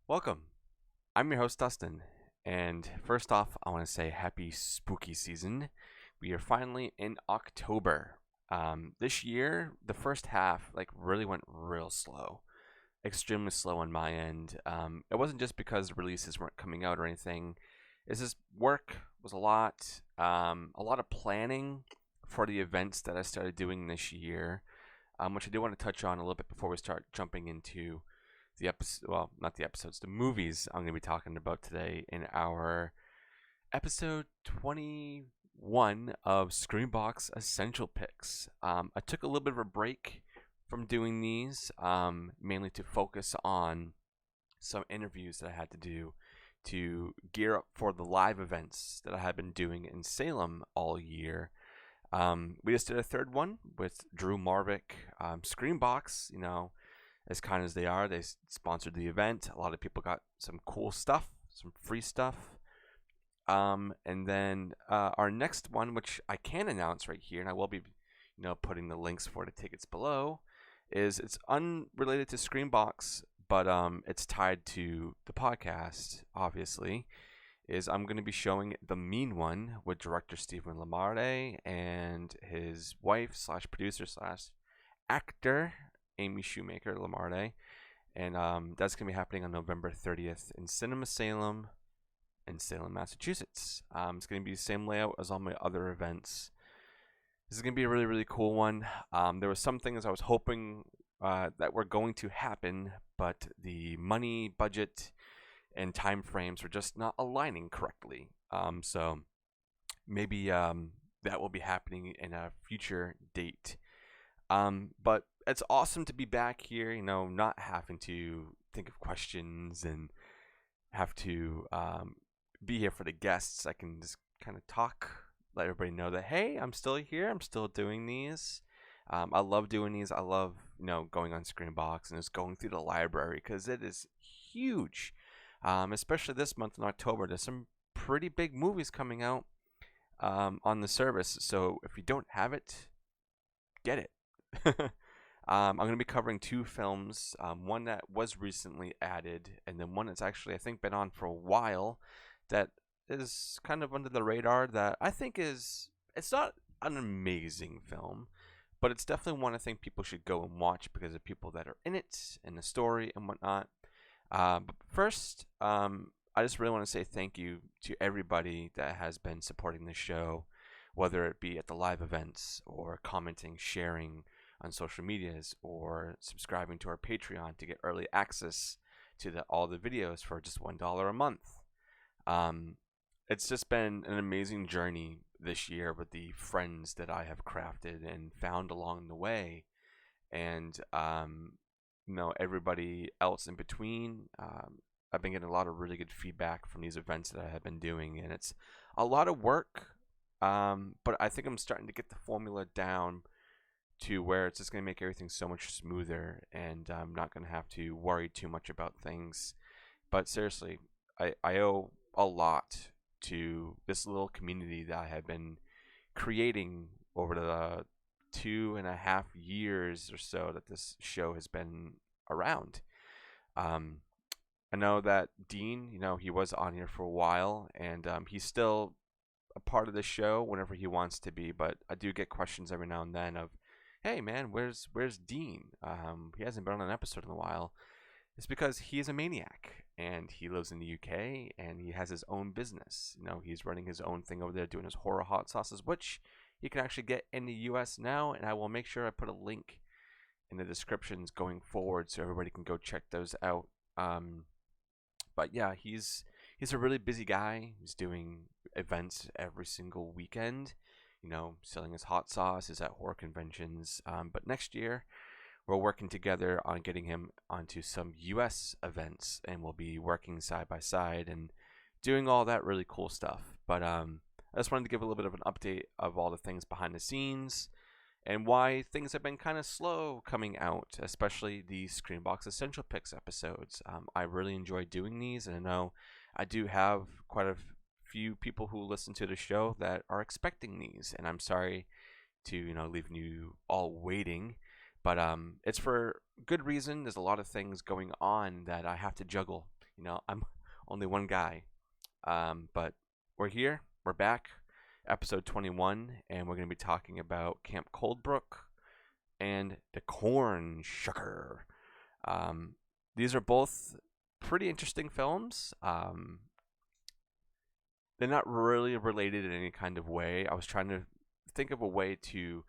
Welcome. I'm your host, Dustin. And first off, I want to say happy spooky season. We are finally in October. This year, the first half really went real slow, extremely slow on my end. It wasn't just because the releases weren't coming out or anything. It's just work was a lot of planning for the events that I started doing this year, which I do want to touch on a little bit before we start jumping into the episode. Well, not the episodes, the movies I'm going to be talking about today in our episode 21 of Screambox Essential Picks. I took a little bit of a break from doing these, mainly to focus on some interviews that I had to do to gear up for the live events that I had been doing in Salem all year. We just did a third one with Drew Marvick. Screambox, as kind as they are, they sponsored the event. A lot of people got some cool stuff, some free stuff. And then our next one, which I can announce right here, and I will be, putting the links for the tickets below, is it's unrelated to Screambox, but it's tied to the podcast, obviously. Is I'm going to be showing The Mean One with director Stephen Lamarde and his wife slash producer slash actor Amy Shoemaker Lamarde, and that's going to be happening on November 30th in Cinema Salem in Salem, Massachusetts. It's going to be the same layout as all my other events. This is going to be a really, really cool one. There were some things I was hoping that were going to happen, but the money, budget, and time frames were just not aligning correctly. So maybe that will be happening in a future date. But it's awesome to be back here, not having to think of questions and have to be here for the guests. I can just kind of talk, let everybody know that, hey, I'm still here. I'm still doing these. I love doing these. I love, going on Screenbox and just going through the library because it is huge. Especially this month in October, there's some pretty big movies coming out on the service. So if you don't have it, get it. I'm going to be covering two films, one that was recently added, and then one that's actually, I think, been on for a while that is kind of under the radar that I think it's not an amazing film, but it's definitely one I think people should go and watch because of people that are in it and the story and whatnot. But first, I just really want to say thank you to everybody that has been supporting this show, whether it be at the live events or commenting, sharing on social medias, or subscribing to our Patreon to get early access to all the videos for just $1 a month. It's just been an amazing journey this year with the friends that I have crafted and found along the way, and everybody else in between. I've been getting a lot of really good feedback from these events that I have been doing, and it's a lot of work. But I think I'm starting to get the formula down to where it's just going to make everything so much smoother, and I'm not going to have to worry too much about things. But seriously, I owe a lot to this little community that I have been creating over the 2.5 years or so that this show has been around. I know that Dean, he was on here for a while, and he's still a part of the show whenever he wants to be, but I do get questions every now and then of, hey man, where's Dean? He hasn't been on an episode in a while. It's because he's a maniac and he lives in the UK and he has his own business. He's running his own thing over there doing his horror hot sauces, which you can actually get in the US now, and I will make sure I put a link in the descriptions going forward so everybody can go check those out. But yeah, he's a really busy guy. He's doing events every single weekend, selling his hot sauce, is at horror conventions. But next year, we're working together on getting him onto some US events, and we'll be working side by side and doing all that really cool stuff. But I just wanted to give a little bit of an update of all the things behind the scenes and why things have been kind of slow coming out, especially the Screenbox Essential Picks episodes. I really enjoy doing these, and I know I do have quite a few people who listen to the show that are expecting these, and I'm sorry to leave you all waiting, but it's for good reason. There's a lot of things going on that I have to juggle I'm only one guy. But we're here. We're back. Episode 21, and we're going to be talking about Camp Coldbrook and the CORNSHUKKER. Um, these are both pretty interesting films. They're not really related in any kind of way. I was trying to think of a way to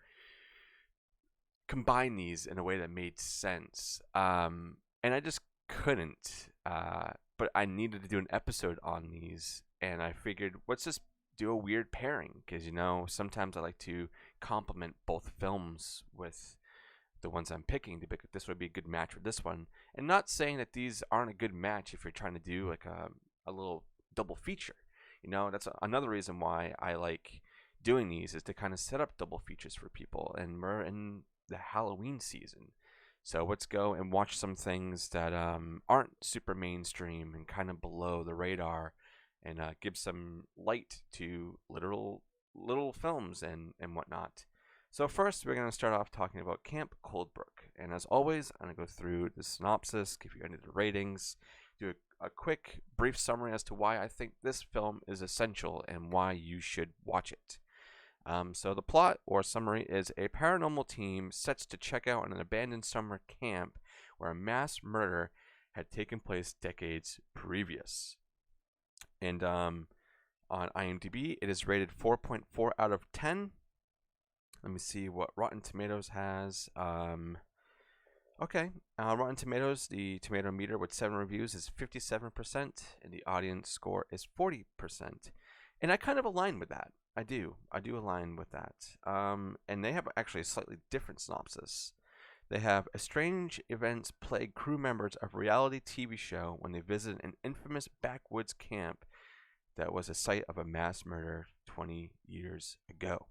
combine these in a way that made sense. And I just couldn't. But I needed to do an episode on these, and I figured, let's just do a weird pairing because sometimes I like to complement both films with the ones I'm picking to pick. This would be a good match with this one, and not saying that these aren't a good match if you're trying to do like a little double feature. That's another reason why I like doing these, is to kind of set up double features for people, and we're in the Halloween season. So let's go and watch some things that aren't super mainstream and kind of below the radar, and give some light to literal little films and whatnot. So first, we're going to start off talking about Camp Coldbrook. And as always, I'm going to go through the synopsis, give you any of the ratings, do a quick, brief summary as to why I think this film is essential and why you should watch it. So the plot or summary is a paranormal team sets to check out an abandoned summer camp where a mass murder had taken place decades previous. And on IMDb, it is rated 4.4 out of 10. Let me see what Rotten Tomatoes has. Okay, Rotten Tomatoes, the tomato meter with 7 reviews is 57%, and the audience score is 40%. And I kind of align with that. I do align with that. And they have actually a slightly different synopsis. They have a strange events plague crew members of a reality TV show when they visit an infamous backwoods camp that was a site of a mass murder 20 years ago.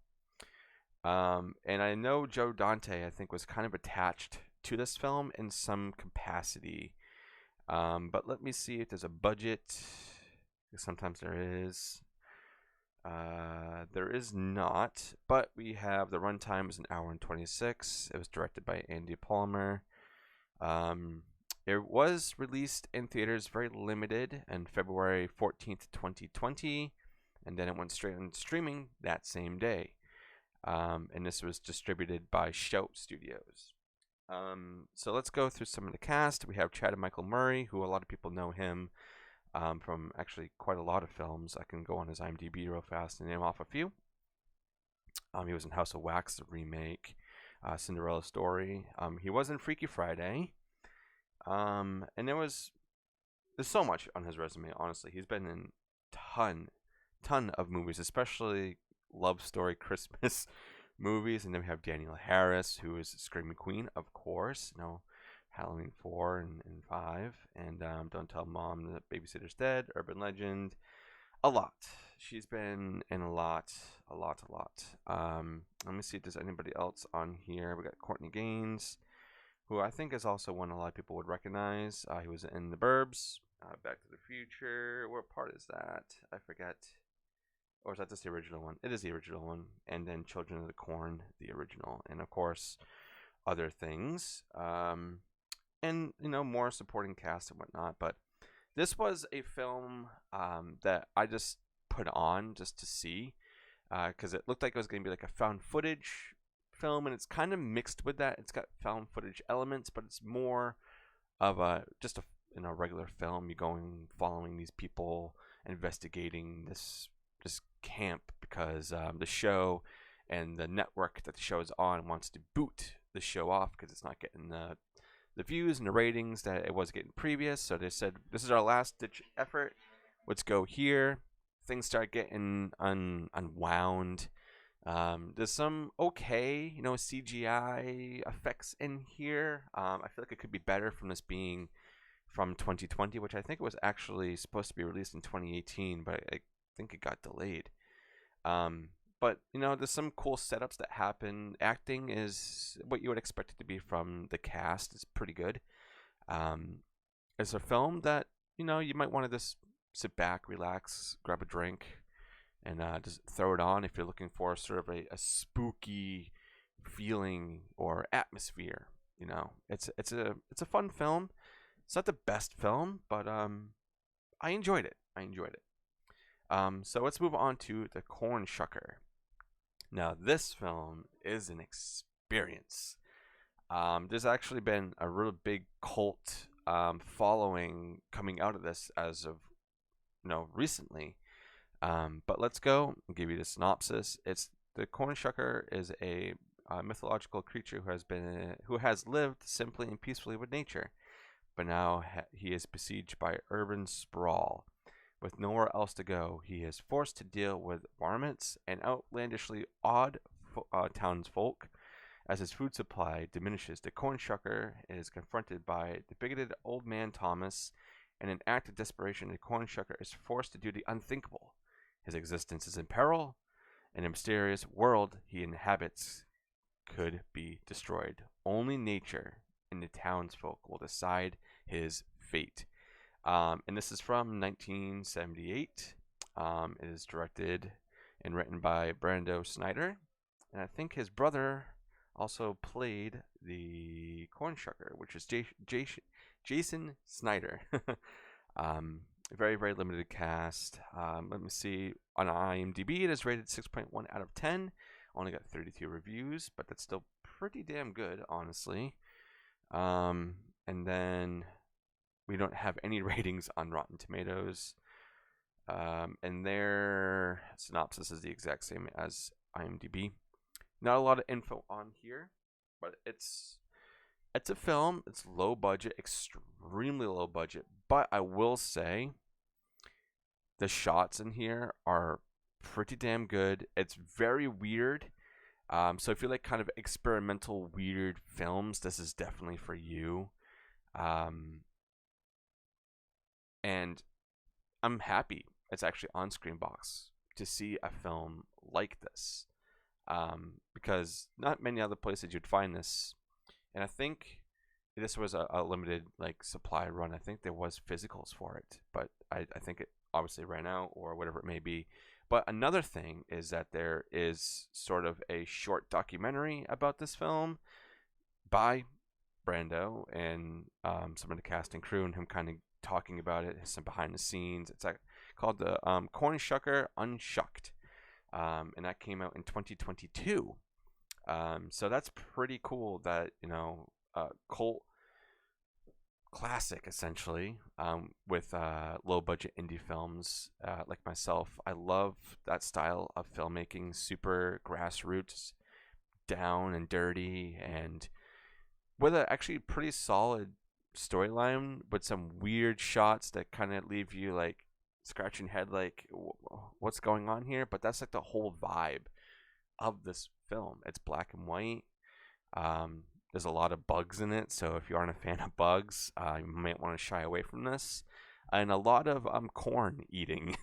And I know Joe Dante, I think, was kind of attached to this film in some capacity. But let me see if there's a budget. Sometimes there is. There is not, but we have the runtime is 1 hour and 26. It was directed by Andy Palmer. It was released in theaters, very limited, on February 14th, 2020, and then it went straight on streaming that same day. And this was distributed by Shout Studios. So let's go through some of the cast. We have Chad Michael Murray, who a lot of people know him from actually quite a lot of films. I can go on his IMDb real fast and name off a few. He was in House of Wax, the remake, Cinderella Story. He was in Freaky Friday. And there's so much on his resume, honestly. He's been in ton of movies, especially love story Christmas movies. And then we have Danielle Harris, who is Screaming Queen, of course. Halloween 4 and 5, and Don't Tell Mom That Babysitter's Dead, Urban Legend, a lot. She's been in a lot. Let me see if there's anybody else on here. We got Courtney Gaines, who I think is also one a lot of people would recognize. He was in The Burbs, Back to the Future. What part is that? I forget. Or is that just the original one? It is the original one. And then Children of the Corn, the original. And of course, other things. And more supporting cast and whatnot. But this was a film that I just put on just to see, because it looked like it was going to be like a found footage film, and it's kind of mixed with that. It's got found footage elements, but it's more of a regular film. You're following these people, investigating this camp, because the show and the network that the show is on wants to boot the show off because it's not getting the views and the ratings that it was getting previous. So they said, this is our last ditch effort. Let's go here. Things start getting unwound. There's some okay, CGI effects in here. I feel like it could be better from this being from 2020, which I think it was actually supposed to be released in 2018, but I think it got delayed. But there's some cool setups that happen. Acting is what you would expect it to be from the cast. It's pretty good. It's a film that you might want to just sit back, relax, grab a drink, and just throw it on if you're looking for sort of a spooky feeling or atmosphere. It's a fun film. It's not the best film, but I enjoyed it. So let's move on to the CORNSHUKKER. Now, this film is an experience. There's actually been a real big cult following coming out of this as of recently. But let's go and give you the synopsis. It's the CORNSHUKKER is a mythological creature who has lived simply and peacefully with nature, but now he is besieged by urban sprawl. With nowhere else to go, he is forced to deal with varmints and outlandishly odd townsfolk. As his food supply diminishes, the CORNSHUKKER is confronted by the bigoted old man Thomas. In an act of desperation, the CORNSHUKKER is forced to do the unthinkable. His existence is in peril, and the mysterious world he inhabits could be destroyed. Only nature and the townsfolk will decide his fate. And this is from 1978. It is directed and written by Brando Snyder. And I think his brother also played the CORNSHUKKER, which is Jason Snyder. Very, very limited cast. Let me see. On IMDb, it is rated 6.1 out of 10. Only got 32 reviews, but that's still pretty damn good, honestly. And then we don't have any ratings on Rotten Tomatoes. And their synopsis is the exact same as IMDb. Not a lot of info on here, but it's a film. It's low budget, extremely low budget. But I will say the shots in here are pretty damn good. It's very weird. So if you like kind of experimental weird films, this is definitely for you. And I'm happy it's actually on SCREAMBOX to see a film like this. Because not many other places you'd find this. And I think this was a limited supply run. I think there was physicals for it, but I think it obviously ran out or whatever it may be. But another thing is that there is sort of a short documentary about this film by Brando and some of the cast and crew, and him kind of talking about it, some behind the scenes. It's called the CORNSHUKKER Unshucked. And that came out in 2022. So that's pretty cool that, cult classic, essentially, with low budget indie films like myself. I love that style of filmmaking, super grassroots, down and dirty, and with a actually pretty solid storyline with some weird shots that kind of leave you scratching head what's going on here. But that's the whole vibe of this film. It's black and white. There's a lot of bugs in it, so if you aren't a fan of bugs, you might want to shy away from this. And a lot of corn eating.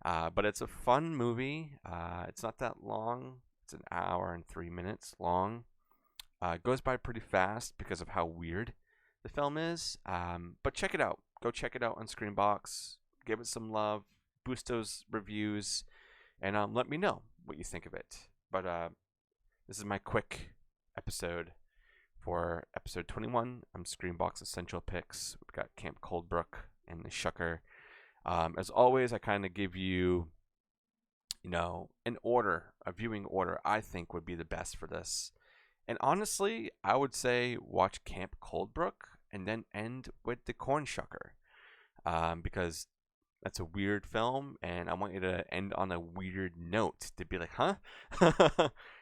But it's a fun movie. It's not that long. It's an hour and 3 minutes long. It goes by pretty fast because of how weird the film is. But check it out. Go check it out on SCREAMBOX. Give it some love. Boost those reviews. And let me know what you think of it. But this is my quick episode for episode 21. I'm SCREAMBOX Essential Picks. We've got Camp Coldbrook and the Shucker. As always, I kind of give you, an order, a viewing order I think would be the best for this. And honestly, I would say watch Camp Coldbrook and then end with the CORNSHUKKER. Because that's a weird film, and I want you to end on a weird note to be like, huh?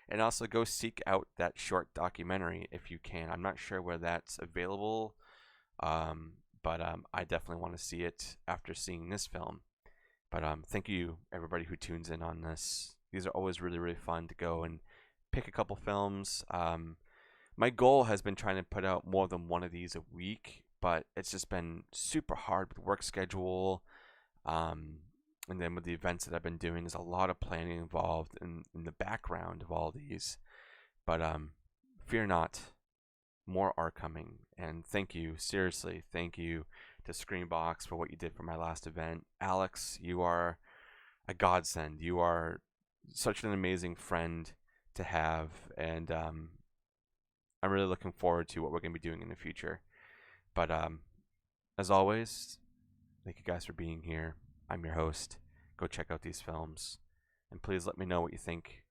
And also go seek out that short documentary if you can. I'm not sure where that's available, but I definitely want to see it after seeing this film. But thank you, everybody who tunes in on this. These are always really, really fun to go and pick a couple films. My goal has been trying to put out more than one of these a week, but it's just been super hard with work schedule. And then with the events that I've been doing, there's a lot of planning involved in the background of all these. But fear not, more are coming. And thank you, seriously, thank you to SCREAMBOX for what you did for my last event. Alex, you are a godsend. You are such an amazing friend to have. And I'm really looking forward to what we're going to be doing in the future. But as always, Thank you guys for being here. I'm your host. Go check out these films. And please let me know what you think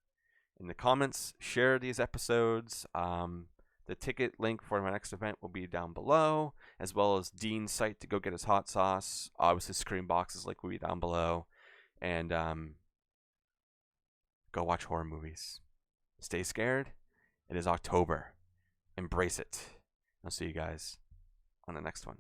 in the comments. Share these episodes. The ticket link for my next event will be down below, as well as Dean's site to go get his hot sauce. Obviously, SCREAMBOX's link will be down below. And go watch horror movies. Stay scared. It is October. Embrace it. I'll see you guys on the next one.